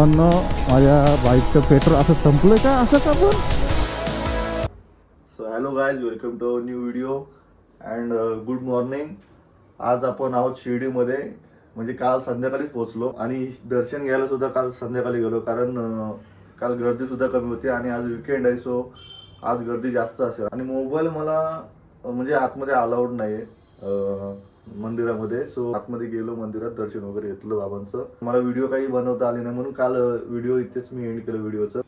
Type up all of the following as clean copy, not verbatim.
मित्रांनो, माझ्या बाईकचं पेट्रोल असं संपलं का, असं का पण. So hello guys, welcome to new video and good morning. आज आपण आहोत शिर्डीमध्ये. म्हणजे काल संध्याकाळीच पोहोचलो आणि दर्शन घ्यायला सुद्धा काल संध्याकाळी गेलो, कारण काल गर्दी सुद्धा कमी होती आणि आज विकेंड आहे, सो आज गर्दी जास्त असेल. आणि मोबाईल मला म्हणजे आतमध्ये अलाउड नाही आहे मंदिरामध्ये. सो आतमध्ये गेलो, मंदिरात दर्शन वगैरे घेतलं बाबांचं. मला व्हिडिओ काही बनवता आले नाही, म्हणून काल व्हिडिओ इथेच मी एंड केलं व्हिडिओचं.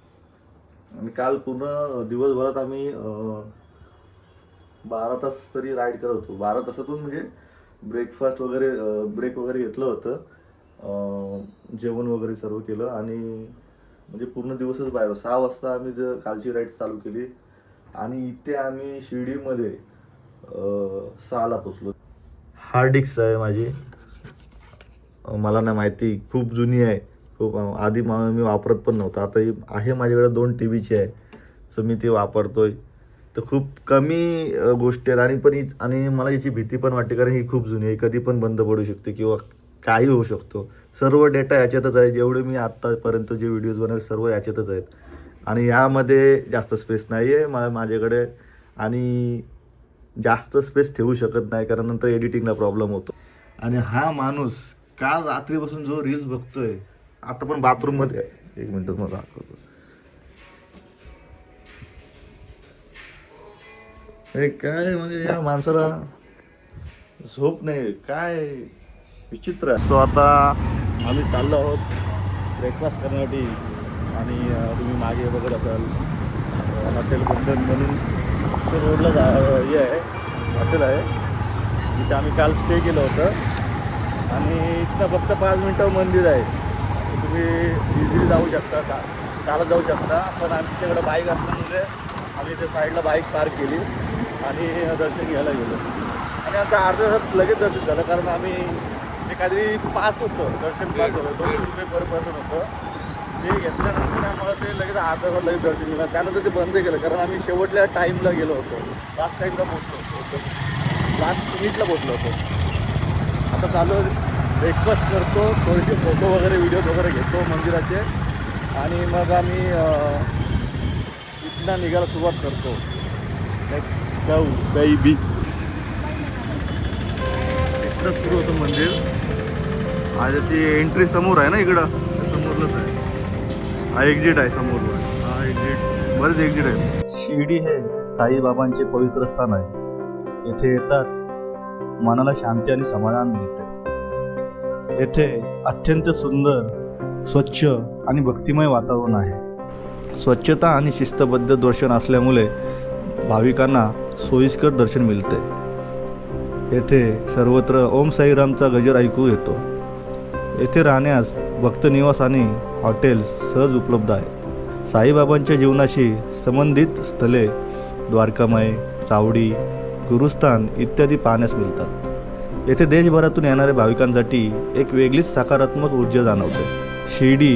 आणि काल पूर्ण दिवसभरात आम्ही 12 तास तरी राईड करत होतो. 12 तासातून म्हणजे ब्रेकफास्ट वगैरे ब्रेक वगैरे घेतलं होतं, जेवण वगैरे सर्व केलं आणि म्हणजे पूर्ण दिवसच बाहेर. 6 वाजता आम्ही कालची राईड चालू केली आणि इथे आम्ही शिर्डीमध्ये 6ला पोचलो. हार्ड डिस्क आहे माझी, मला नाही माहिती, खूप जुनी आहे, खूप आधी मी वापरत पण नव्हतं. आता ही आहे माझ्याकडे 2 TBची आहे, सो मी ती वापरतोय. तर खूप कमी गोष्टी आहेत आणि मला याची भीती पण वाटते, कारण ही खूप जुनी आहे, कधी पण बंद पडू शकते किंवा काही होऊ शकतो. सर्व डेटा याच्यातच आहे, जेवढे मी आत्तापर्यंत जे व्हिडिओज बनवले सर्व याच्यातच आहेत. आणि यामध्ये जास्त स्पेस नाही आहे माझ्याकडे आणि जास्त स्पेस ठेवू शकत नाही, कारण नंतर एडिटिंगला प्रॉब्लेम होतो. आणि हा माणूस काल रात्रीपासून जो रील्स बघतोय, आता पण बाथरूममध्ये आहे. 1 मिनिट मला दाखवतो. हे काय म्हणजे या माणसाला झोप नाही, काय विचित्र आहे. सो आता आम्ही चाललो आहोत ब्रेकफास्ट करण्यासाठी आणि तुम्ही मागे बघत असाल हॉटेल बंधन म्हणून ते रोडला हे आहे, हॉटेल आहे, तिथे आम्ही काल स्टे केलं होतं. आणि इथनं फक्त 5 मिनिटं मंदिर आहे, तुम्ही इझिली जाऊ शकता, चालत जाऊ शकता. पण आमच्याकडे बाईक असल्यामुळे आम्ही इथे साईडला बाईक पार्क केली आणि दर्शन घ्यायला गेलो. आणि आता अर्ध्या तासात लगेच दर्शन झालं, कारण आम्ही ते काहीतरी पास होतं, दर्शन पास होतं, 200 रुपये पर पर्सन होतं. ते घेतल्यानंतर आम्हाला ते लगेच अर्ध्या तासात लगेच दर्शन मिळालं. त्यानंतर ते बंद केलं, कारण आम्ही शेवटल्या टाईमला गेलो होतो, लास्ट टाईमला पोचलो होतो, लास्ट मिनिटला पोचलो होतो. आता चालू ब्रेकफास्ट करतो, थोडेसे फोटो वगैरे व्हिडिओ वगैरे घेतो मंदिराचे आणि मग आम्ही इथनं निघायला सुरुवात करतो. नेक्स्ट जाऊ बेबी. इथं सुरू होतं मंदिर. आजची एंट्री समोर आहे ना, इकडं समोरलंच आहे. हा एक्झिट आहे समोर, हा एक्झिट, बरेच एक्झिट आहे. शिर्डी हे साईबाबांचे पवित्र स्थान आहे. येथे येताच मनाला शांती आणि समाधान मिळते. येथे अत्यंत सुंदर, स्वच्छ आणि भक्तिमय वातावरण आहे. स्वच्छता आणि शिस्तबद्ध दर्शन असल्यामुळे भाविकांना सोयीस्कर दर्शन मिळते. येथे सर्वत्र ओम साईरामचा गजर ऐकू येतो. येथे राहण्यास भक्तनिवास आणि हॉटेल्स सहज उपलब्ध आहे. साईबाबांच्या जीवनाशी संबंधित स्थळे द्वारकामाई, चावडी, गुरुस्थान इत्यादी पाहण्यास मिळतात. येथे देशभरातून येणाऱ्या भाविकांसाठी एक वेगळीच सकारात्मक ऊर्जा जाणवते. शिर्डी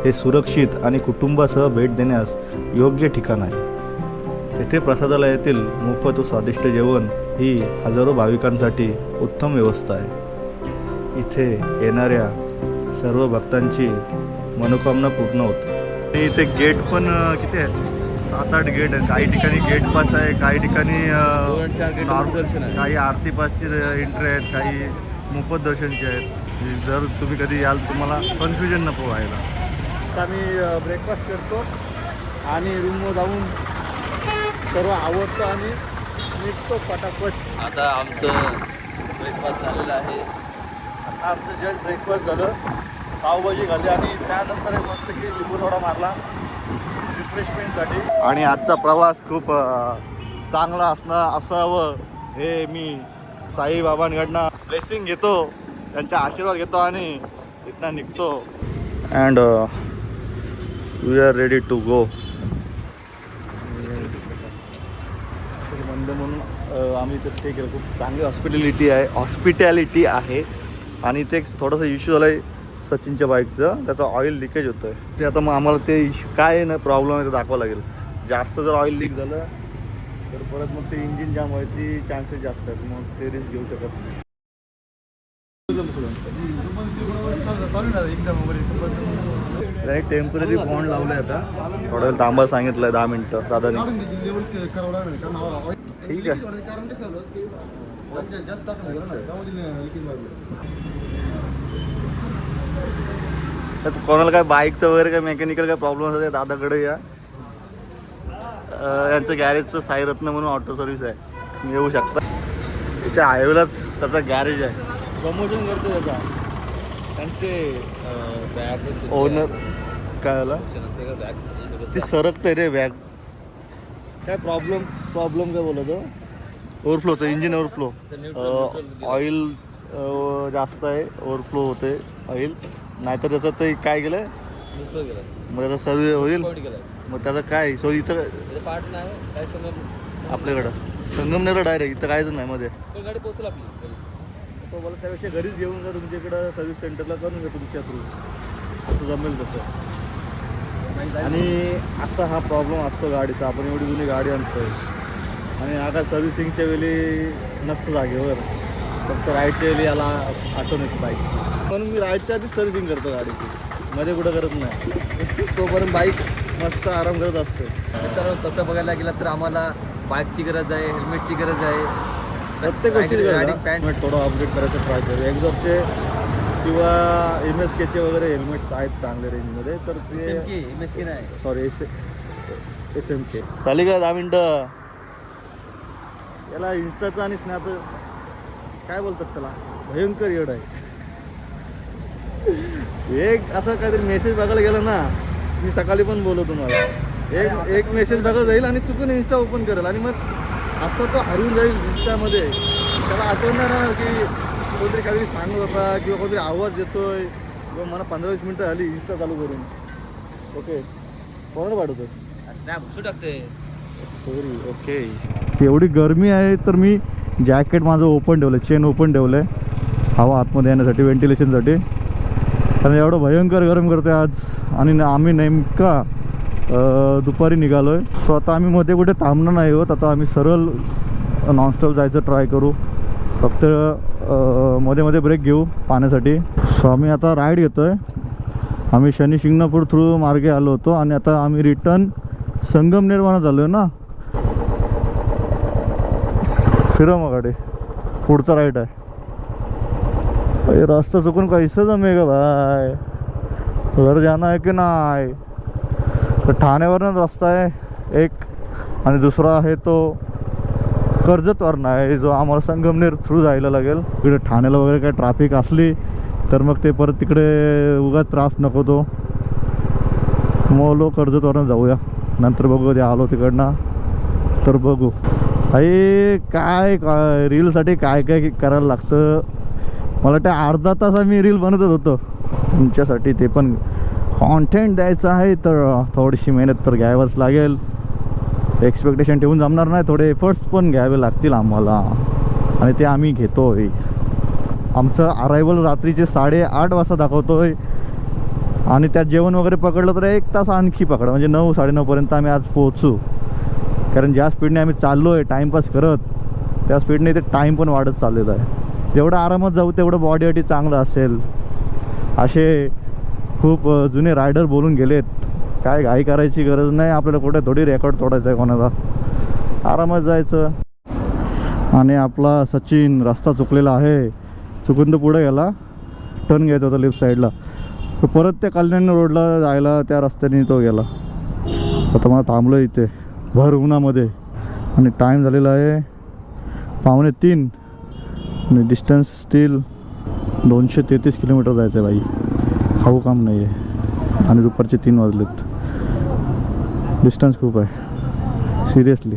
हे सुरक्षित आणि कुटुंबासह भेट देण्यास योग्य ठिकाण आहे. येथे प्रसादालयातील मोफत व स्वादिष्ट जेवण ही हजारो भाविकांसाठी उत्तम व्यवस्था आहे. इथे येणाऱ्या सर्व भक्तांची मनोकामना पूर्ण होते. इथे गेट पण किती आहे, 7-8 गेट आहेत. काही ठिकाणी गेट पास आहे, काही ठिकाणी दर्शन आहे, काही आरती पासची एंट्री आहेत, काही मोफत दर्शनचे आहेत. जर तुम्ही कधी याल तुम्हाला कन्फ्युजन नको व्हायला. तर आम्ही ब्रेकफास्ट करतो आणि रूमवर जाऊन सर्व आवडतं आणि निघतो पटापट. आता आमचं ब्रेकफास्ट झालेलं आहे. आता आमचं जस्ट ब्रेकफास्ट झालं, पावभाजी खाल्ली आणि त्यानंतर मस्त की लिंबू थोडा मारला रिफ्रेशमेंटसाठी. आणि आजचा प्रवास खूप चांगला असावं हे मी साईबाबांकडनं ब्लेसिंग घेतो, त्यांचा आशीर्वाद घेतो आणि इथनं निघतो. And we are ready to go. मंद म्हणून आम्ही इथे स्टे केलं. खूप चांगली हॉस्पिटॅलिटी आहे. आणि ते थोडंसं इश्यू झालं आहे सचिनच्या बाईकचं, त्याचं ऑइल लिकेज होतं आहे. ते आता मग आम्हाला ते इश्यू काय ना प्रॉब्लेम आहे ते दाखवावं लागेल. जास्त जर ऑइल लीक झालं तर परत मग ते इंजिन जाम व्हायची चान्सेस जास्त आहेत, मग ते रिस्क घेऊ शकत नाही. एक्झाम वगैरे त्याने एक टेम्पररी बॉन्ड लावलाय आता. थोडा वेळ थांबा सांगितलंय 10 मिनिटं दादाने. ठीक आहे. कोणाला काय बाईकचं वगैरे काय मेकॅनिकल काय प्रॉब्लेम असतो दादाकडे या. यांचं गॅरेजचं साईरत्न म्हणून ऑटो सर्व्हिस आहे, तुम्ही येऊ शकता. इथे हायवेलाच त्याचा गॅरेज आहे. प्रमोशन करतो त्याचा. त्यांचे ओनर काय झालं ती सरकते रे बॅग. काय प्रॉब्लेम काय बोलत ओव्हरफ्लोचं इंजिन ओव्हरफ्लो. ऑइल जास्त आहे, ओव्हरफ्लो होते ऑइल. नाहीतर त्याचं ते काय केलं मग त्याचा सर्व्हिस होईल. मग त्याचं काय सो इथं आपल्याकडं संगमनेरला डायरेक्ट इथं कायच नाही मध्ये. गाडी पोहोचला आपली. तो मला त्यापेक्षा घरीच घेऊन जा तुमच्या इकडं सर्व्हिस सेंटरला करून घ्या तुमच्या थ्रू, असं जमेल तसं. आणि असा हा प्रॉब्लेम असतो गाडीचा. आपण एवढी जुनी गाडी आणतोय आणि आता सर्व्हिसिंगच्या वेळी नसतं जागेवर, फक्त राईडच्या वेळी याला आठवण येते बाईक. म्हणून मी राईडच्या आधीच सर्व्हिसिंग करतो गाडीची, मध्ये कुठं करत नाही. तोपर्यंत बाईक मस्त आराम करत असतो. तर तसं बघायला गेलं तर आम्हाला बाईकची गरज आहे, हेल्मेटची गरज आहे, प्रत्येक गोष्टी पॅन्ट थोडं अपडेट करायचं ट्राय करू. एक्झॉस्टचे किंवा MSKचे वगैरे हेल्मेट्स आहेत चांगल्या रेंजमध्ये. तर ते MSK नाही, सॉरी SMK झाली का 10 मिनटं. याला इन्स्टाचं आणि स्नॅप काय बोलतात त्याला, भयंकर येड आहे. एक असा काहीतरी मेसेज बघायला गेला ना, मी सकाळी पण बोलतो तुम्हाला, एक मेसेज बघा जाईल आणि चुकून इन्स्टा ओपन करेल आणि मग असं तो हरवून जाईल इन्स्टामध्ये. त्याला आठवणार ना की कोणतरी काहीतरी सांगत होता किंवा कोणतरी आवाज येतोय किंवा मला 15-20 मिनटं झाली इन्स्टा चालू करून. ओके कोणाला पाठवतो टाकते स्टोरी. ओके एवढी गरमी आहे तर मी जॅकेट माझं ओपन ठेवलं, चेन ओपन ठेवलं आहे हवा आतमध्ये येण्यासाठी, व्हेंटिलेशनसाठी. कारण एवढं भयंकर गरम करतो आहे आज. आणि आम्ही नेमका दुपारी निघालो आहे. सो आता आम्ही मध्ये कुठे थांबणार नाही होत. आता आम्ही सरळ नॉनस्टॉप जायचं ट्राय करू. फक्त मध्ये मध्ये ब्रेक घेऊ पाण्यासाठी. सो आम्ही आता राईड घेतो आहे. आम्ही शनी शिंगणापूर थ्रू मार्गे आलो होतो आणि आता आम्ही रिटर्न संगमनेरवरून झालो आहे ना. फिरा मग गाडी, पुढचा राईड आहे. रास्ता चुकून कैसं जमेगा भाई, घर जाना आहे की नाही. तर ठाण्यावरनं रस्ता आहे एक आणि दुसरा आहे तो कर्जतवरनं आहे, जो आम्हाला संगमनेर थ्रू जायला लागेल. इकडे ठाण्याला वगैरे काय ट्रॅफिक असली तर मग ते परत तिकडे उगाच त्रास नको तो. मग कर्जतवरनं जाऊया, नंतर बघू कधी आलो तिकडनं तर बघू. आई काय रीलसाठी काय काय करायला लागतं. मला त्या अर्धा तास मी रील बनवत होतो तुमच्यासाठी. ते पण कॉन्टेंट द्यायचं आहे तर थोडीशी मेहनत तर घ्यावंच लागेल. एक्सपेक्टेशन ठेवून जमणार नाही, थोडे एफर्ट्स पण घ्यावे लागतील आम्हाला आणि ते आम्ही घेतो आहे. आमचं अरायवल रात्रीचे 8:30 वाजता दाखवतो आहे आणि त्यात जेवण वगैरे पकडलं तर 1 तास आणखी पकडा, म्हणजे 9-9:30पर्यंत आम्ही आज पोहोचू. कारण ज्या स्पीडने आम्ही चाललो आहे टाईमपास करत, त्या स्पीडने ते टाईम पण वाढत चाललेला आहे. जेवढं आरामात जाऊ तेवढं बॉडीसाठी चांगलं असेल. असे खूप जुने रायडर बोलून गेलेत, काय घाई करायची गरज नाही आपल्याला, कुठे थोडी रेकॉर्ड तोडायचं आहे कोणाला, आरामात जायचं. आणि आपला सचिन रस्ता चुकलेला आहे, चुकून तो पुढे गेला, टर्न घ्यायचा होता लेफ्ट साईडला, तो परत त्या कल्याण रोडला जायला त्या रस्त्याने तो गेला. आता मला थांबलो इथे भर उन्हामध्ये आणि टाईम झालेला आहे 2:45 आणि डिस्टन्स स्टील 233 किलोमीटर जायचं आहे बाई, खाऊ काम नाही आहे. आणि दुपारचे 3 वाजलेत, डिस्टन्स खूप आहे सिरियसली.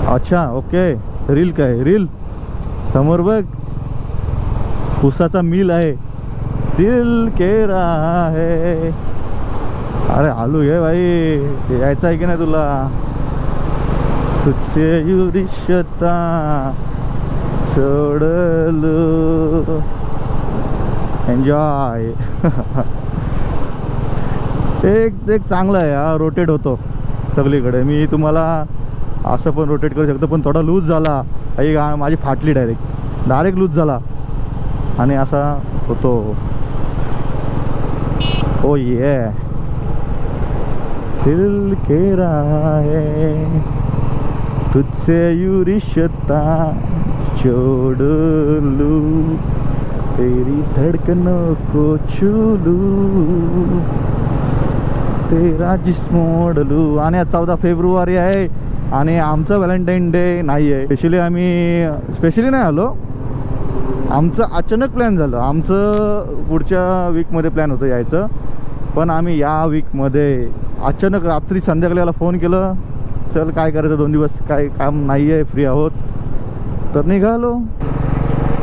अच्छा ओके, रील काय रील समोर बघ, उसाचा मिल आहे, दिल के रहा है. अरे आलू घे भाई, यायचं आहे की नाही तुला. तुझसे यू रिश्ता छोड़ लो, एन्जॉय. एक चांगलं आहे हा, रोटेट होतो सगळीकडे. मी तुम्हाला असं पण रोटेट करू शकतो, पण थोडा लूज झाला, माझी फाटली डायरेक्ट लूज झाला आणि असा होतो. ओ ये दिल के राहे तुझसे यूं रिश्ता जोड़ लूं तेरी धड़कनों को छू लूं तेरा जिस्म ओढ लूं. आणि आज 14 फेब्रुवारी आहे आणि आमचं व्हॅलेंटाईन डे नाही आहे. स्पेशली नाही आलो, आमचं अचानक प्लॅन झालं. आमचं पुढच्या वीकमध्ये प्लॅन होतं यायचं, पण आम्ही या वीकमध्ये अचानक रात्री संध्याकाळी याला फोन केलं, चल काय करायचं 2 दिवस काय काम नाही आहे, फ्री आहोत, तर निघालो.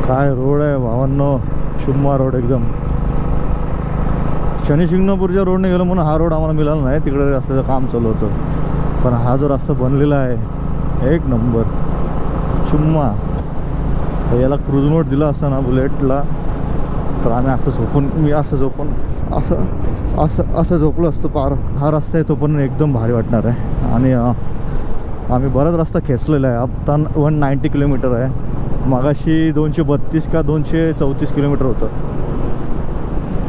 काय रोड आहे भावांनो, शुम्मा रोड एकदम. शनी शिंगणापूरच्या रोडने गेलो म्हणून हा रोड आम्हाला मिळाला नाही, तिकडे रस्त्याचं काम चालू होतं. पण हा जो रस्ता बनलेला आहे एक नंबर शुम्मा. याला क्रूज मोड दिला असता ना बुलेटला, तर आम्ही असं झोपलो असतो पार. हा रस्ता आहे तो पण एकदम भारी वाटणार आहे. आणि आम्ही बराच रस्ता खेचलेला आहे. आता 190 किलोमीटर आहे, मागाशी 232 का 234 किलोमीटर होतं.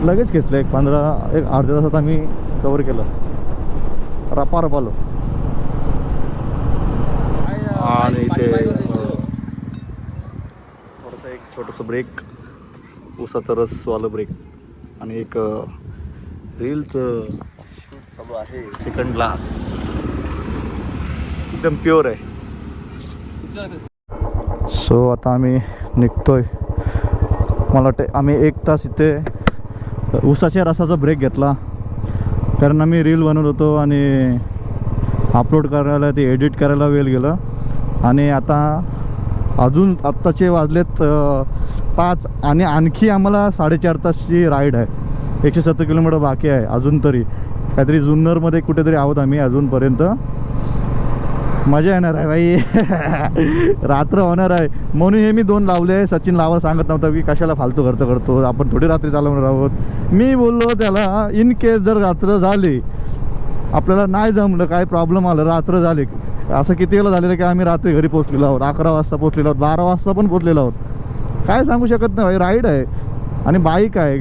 लगेच खेचलं, एक अर्ध्या तासात आम्ही कवर केलं, रपारप आलो. आणि इथे थोडंसं एक छोटंसं ब्रेक, ऊसाचं रसवालं ब्रेक, आणि एक रीलचं शूट चालू आहे. सेकंड ग्लास एकदम प्युअर आहे. सो आता आम्ही निघतोय. मला वाटतं आम्ही 1 तास इथे ऊसाच्या रसाचा ब्रेक घेतला, कारण आम्ही रील बनवत होतो आणि अपलोड करायला, ते एडिट करायला वेळ गेलं. आणि आता अजून आत्ताचे वाजलेत 5 आणि आणखी आम्हाला 4.5 तासची राईड आहे. 170 किलोमीटर बाकी आहे अजून. तरी काहीतरी जुन्नरमध्ये कुठेतरी आहोत आम्ही अजूनपर्यंत. मजा येणार आहे भाई. रात्र होणार आहे म्हणून हे मी 2 लावले आहे. सचिन लावायला सांगत नव्हता की कशाला फालतू खर्च करतो, आपण थोडी रात्री चालवणार आहोत. मी बोललो त्याला, इन केस जर रात्र झाली, आपल्याला नाही जमलं, काय प्रॉब्लेम आलं, रात्र झाली, असं किती वेळा झालेलं की आम्ही रात्री घरी पोचलेलो आहोत, 11 वाजता पोचलेलो आहोत, 12 वाजता पण पोचलेलो आहोत. काय सांगू शकत नाही भाई, राईड आहे आणि बाईक आहे,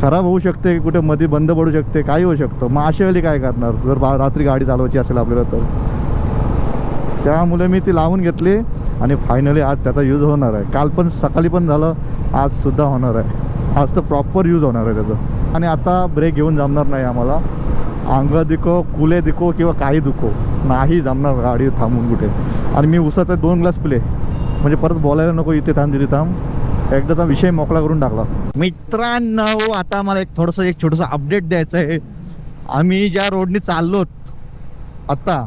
खराब होऊ शकते, कुठे मध्ये बंद पडू शकते, काही होऊ शकतं. मग अशा वेळी काय करणार जर रात्री गाडी चालवायची असेल आपल्याला तर. त्यामुळे मी ती लावून घेतली आणि फायनली आज त्याचा यूज होणार आहे. काल पण सकाळी पण झालं, आजसुद्धा होणार आहे. आज तर प्रॉपर यूज होणार आहे त्याचं. आणि आता ब्रेक घेऊन जमणार नाही आम्हाला. अंग दिको, कुले दिको किंवा काही दुखो, नाही जमणार गाडी थांबून कुठे. आणि मी उसाचा 2 ग्लास पिले म्हणजे परत बोलायला नको, इथे थांब तिथे थांब, एकदाचा विषय मोकळा करून टाकला. मित्रांनो, आता मला एक छोटंसं अपडेट द्यायचं आहे. आम्ही ज्या रोडने चाललोत आता,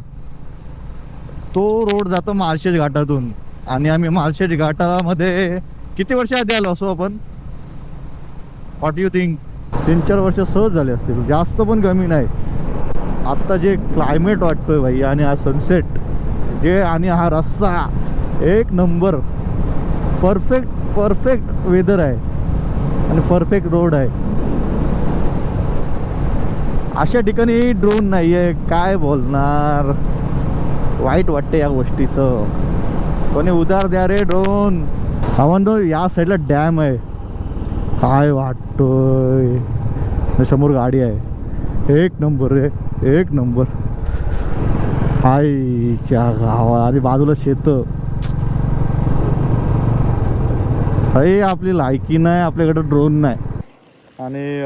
तो रोड जातो माळशेज घाटातून. आणि आम्ही माळशेज घाटामध्ये किती वर्ष आधी आलो असो आपण, व्हॉट यू थिंक? 3-4 वर्ष सहज झाले असतील, जास्त पण कमी नाही. आत्ता जे क्लायमेट वाटतोय भाई, आणि हा सनसेट जे, आणि हा रस्ता एक नंबर, परफेक्ट वेदर आहे आणि परफेक्ट रोड आहे. अशा ठिकाणी ड्रोन नाही आहे, काय बोलणार, वाईट वाटते या गोष्टीचं. कोणी उधार द्या रे ड्रोन. हा म्हणतो या साईडला डॅम आहे, काय वाटतोय. समोर गाडी आहे, एक नंबर रे, एक नंबर. आईच्या गावा, आणि बाजूला शेत. हाय, आपली लायकी नाही, आपल्याकडे ड्रोन नाही. आणि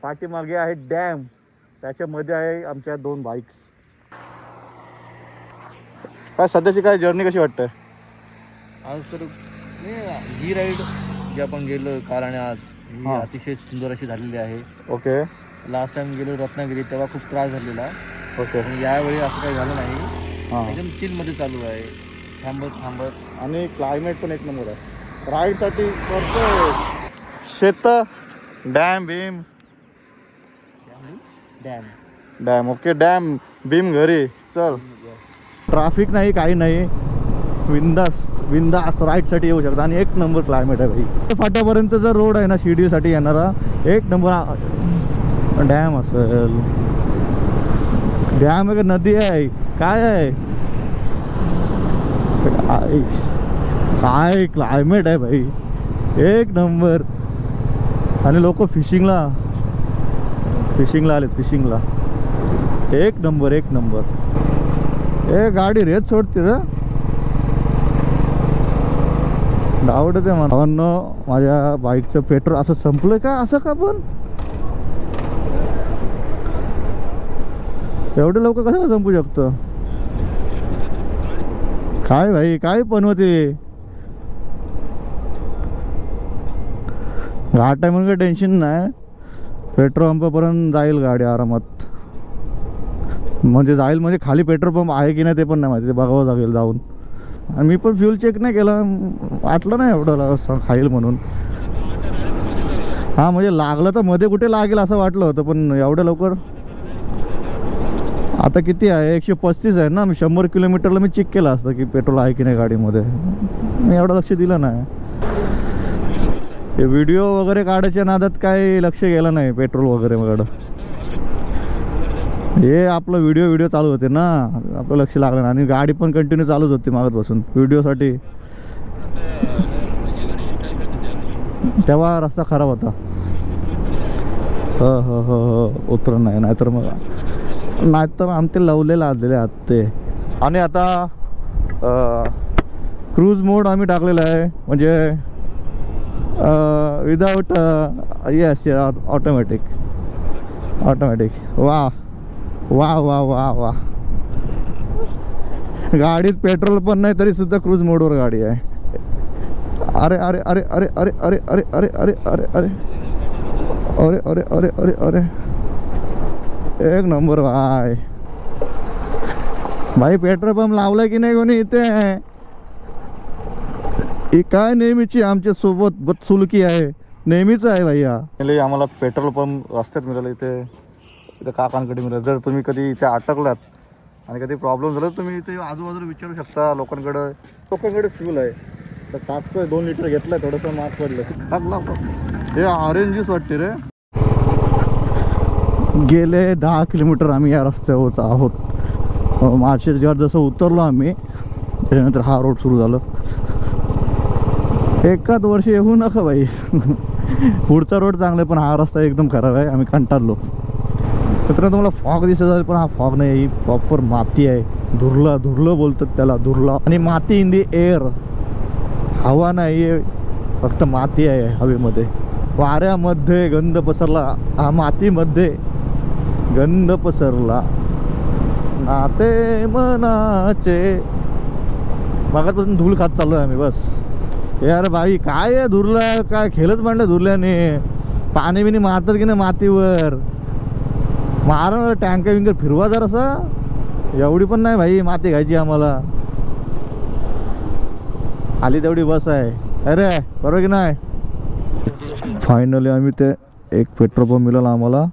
पाठीमागे आहे डॅम, त्याच्यामध्ये आहे आमच्या 2 बाईक्स. काय सध्याची काय जर्नी कशी वाटते आज? तर ही राईड जी आपण गेलो काल आणि आज, ही अतिशय सुंदर अशी झालेली आहे. ओके. लास्ट टाइम गेलो रत्नागिरी, तेव्हा खूप त्रास झालेला. ओके. आणि यावेळी असं काही झालं नाही, एकदम चिलमध्ये चालू आहे, थांबत. आणि क्लायमेट पण एक नंबर आहे राईडसाठी. करतो शेत, dam Bhim, dam okay, dam Bhim घरी. चल, ट्रॅफिक नाही, काही नाही, विंदास राईडसाठी येऊ शकता. आणि एक नंबर क्लायमेट आहे भाई. फाट्यापर्यंतचा रोड आहे ना शिर्डीसाठी येणारा, एक नंबर. डॅम असेल, डॅम आहे का नदी आहे, काय आहे, काय क्लायमेट आहे भाई. एक नंबर. आणि लोक फिशिंगला आलेत फिशिंगला. एक नंबर एक नंबर. ए गाडी रेत सोडते रे. आवडते मला. माझ्या बाईकचं पेट्रोल असं संपलं का? असं का पण एवढे लोक कसं संपू शकतं? काय भाई काय पण होते. घाट आहे म्हणून काही टेन्शन नाही. पेट्रोल पंपापर्यंत जाईल गाडी आरामात. म्हणजे जाईल म्हणजे खाली पेट्रोल पंप आहे की नाही ते पण नाही माहिती. ते बघावं लागेल जाऊन. आणि मी पण फ्यूल चेक नाही केला. वाटलं नाही एवढं खाईल म्हणून. हां म्हणजे लागलं तर मध्ये कुठे लागेल असं वाटलं होतं. पण एवढं लवकर. आता किती आहे 135 आहे ना. मी 100 किलोमीटरला मी चेक केलं असतं की पेट्रोल आहे की नाही गाडीमध्ये. मी एवढं लक्ष दिलं नाही. हे व्हिडिओ वगैरे काढायच्या नादात काही लक्ष गेलं नाही पेट्रोल वगैरे कडं. हे आपलं व्हिडिओ चालू होते ना. आपलं लक्ष लागलं नाही. आणि गाडी पण कंटिन्यू चालूच होती मागतपासून व्हिडिओसाठी. तेव्हा रस्ता खराब होता. हो उतरण नाही. नाहीतर आमचे लवलेले आलेले आहात ते. आणि आता क्रूज मोड आम्ही टाकलेला आहे. म्हणजे विदाउट येस ऑटोमॅटिक. वा वा वा वा वा. गाडीत पेट्रोल पण नाही तरी सुद्धा क्रूज मोडवर गाडी आहे. अरे अरे अरे अरे अरे अरे अरे अरे अरे अरे अरे अरे अरे अरे अरे अरे एक नंबर भाई पेट्रोल पंप लावलाय की नाही कोणी इथे? ही काय नेहमीची आमच्या सोबत बदसुलकी आहे. नेहमीच आहे भैया. आम्हाला पेट्रोल पंप रस्त्यात मिळालं इथे काकांकडे मिळालं. जर तुम्ही कधी इथे अटकलात आणि कधी प्रॉब्लेम झाला तर तुम्ही इथे आजूबाजूला विचारू शकता. लोकांकडे फ्यूल आहे तर टाकतोय. 2 लिटर घेतलंय. थोडंसं महाग पडलं. टाकला हे ऑरेंज ज्यूस वाटते रे. गेले 10 किलोमीटर आम्ही या रस्त्यावर आहोत. माळशेजवर जसं उतरलो आम्ही त्याच्यानंतर हा रोड सुरू झालं. एकाच वर्ष येऊ नका भाई. पुढचा रोड चांगला आहे पण हा रस्ता एकदम खराब आहे. आम्ही कंटाळलो. मित्रांनो तुम्हाला फॉग दिसत आहे पण हा फॉग नाही. ही प्रॉपर माती आहे. धुरलं बोलतात त्याला. धुरला आणि माती इन दी एअर. हवा नाही आहे फक्त माती आहे हवेमध्ये. वाऱ्यामध्ये गंध पसरला. हा मातीमध्ये गंध पसरला. नाते मनाचे. मागापासून धूळ खात चाललो आहे आम्ही बस. यार भाई काय आहे धुरला. काय खेळच मांडलं धुरल्याने. पाणी बिनी मारतात की नाही मातीवर. मारा टँकर विंकर फिरवा जरासा. एवढी पण नाही भाई माती घ्यायची आम्हाला. आली तेवढी बस आहे. अरे बरोबर की नाही. फायनली आम्ही ते एक पेट्रोल पंप मिळाला आम्हाला.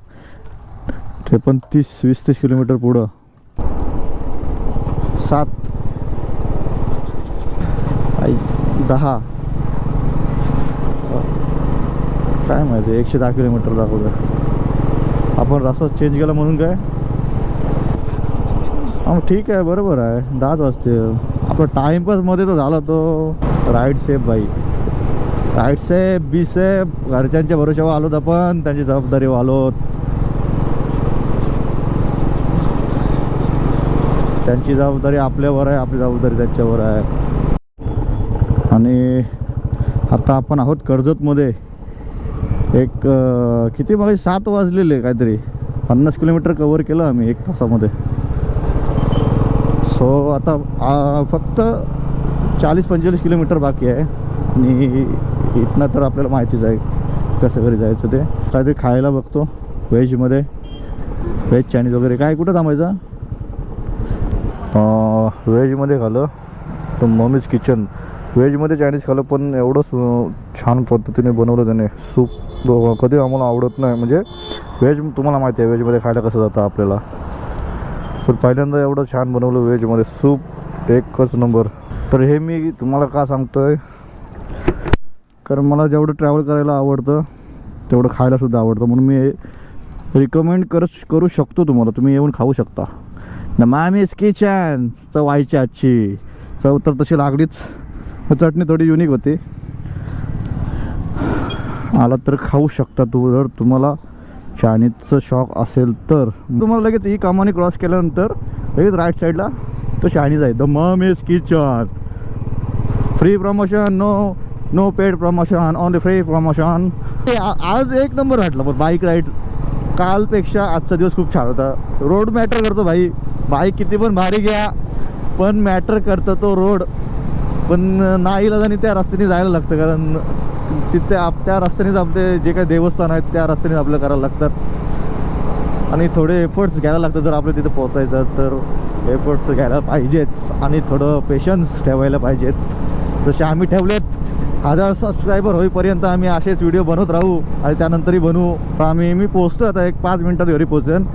ते पण 20-30 किलोमीटर पुढं. 7 10 काय माहिती 110 किलोमीटर दाखवतं. आपण रस्ता चेंज केला म्हणून काय. ठीक आहे बरोबर आहे. 10 वाजते. आपला टाइमपासमध्ये तर झाला तो. राईट सेफ भाई. Ride safe be safe. घरच्यांच्या भरोशावर आलोत आपण. त्यांची जबाबदारी आलोत. त्यांची जबाबदारी आपल्यावर आहे. आपली जबाबदारी त्यांच्यावर आहे. आणि आता आपण आहोत कर्जतमध्ये. एक किती मग 7 वाजलेले काहीतरी. 50 किलोमीटर कवर केलं आम्ही 1 तासामध्ये. सो आता फक्त 40-45 किलोमीटर बाकी आहे. आणि इथनं तर आपल्याला माहितीच आहे कसं घरी जायचं ते. काहीतरी खायला बघतो व्हेजमध्ये. व्हेज चायनीज वगैरे. काय कुठं थांबायचं? व्हेजमध्ये खाल्लं तर मम्मीज किचन. व्हेजमध्ये चायनीज खाल्लं पण एवढं छान पद्धतीने बनवलं त्याने. सूप कधी आम्हाला आवडत नाही. म्हणजे व्हेज तुम्हाला माहिती आहे व्हेजमध्ये खायला कसं जातं आपल्याला. तर पहिल्यांदा एवढं छान बनवलं व्हेजमध्ये. सूप एकच नंबर. तर हे मी तुम्हाला का सांगतो आहे कारण मला जेवढं ट्रॅव्हल करायला आवडतं तेवढं खायलासुद्धा आवडतं. म्हणून मी रिकमेंड करू शकतो तुम्हाला. तुम्ही येऊन खाऊ शकता. ना मामीज किचन. चव व्हायची आजची. चव तर तशी लागलीच. चटणी थोडी युनिक होती. आला तर खाऊ शकता तू, जर तुम्हाला चायनीजचं शॉक असेल तर. तुम्हाला लगेच ही कमानी क्रॉस केल्यानंतर लगेच राईट साईडला तो चायनीज आहे, the mom's kitchen. Free promotion, no paid promotion, only free promotion. आज एक नंबर वाटलं पण बाईक राईड. कालपेक्षा आजचा दिवस खूप छान होता. रोड मॅटर करतो भाई, बाईक किती पण भारी घ्या पण मॅटर करतं तो रोड. पण नाईलाजाने त्या रस्त्याने जायला लागतं, कारण तिथे त्या रस्त्यानेच आपले जे काही देवस्थान आहेत त्या रस्त्याने आपल्याला करायला लागतात आणि थोडे एफर्ट्स घ्यायला लागतात. जर आपल्या तिथे पोचायचं तर एफर्ट्स तर घ्यायला पाहिजेच आणि थोडं पेशन्स ठेवायला पाहिजेत, जसे आम्ही ठेवलेत. 1000 सबस्क्रायबर होईपर्यंत आम्ही असेच व्हिडिओ बनवत राहू आणि त्यानंतरही बनवू. मी पोचतो आता, एक 5 मिनटात घरी पोचेन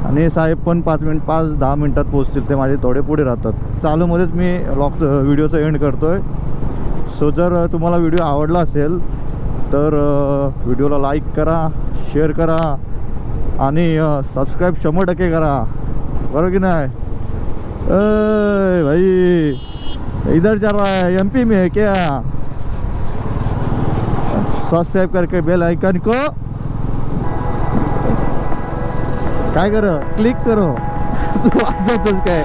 आणि साहेब पण 5-10 मिनटात पोचतील. ते माझे थोडे पुढे राहतात. चालूमध्येच मी व्हिडिओचं एंड करतोय. सो जर तुम्हाला व्हिडिओ आवडला असेल तर व्हिडिओला लाईक करा, शेअर करा आणि सबस्क्राईब 100% करा, बरोबर की नाही? भाई इधर चल रहा है, MP में है क्या? सब्सक्राइब करके बेल आइकन को काय करो, क्लिक करो. वाजवतोस काय?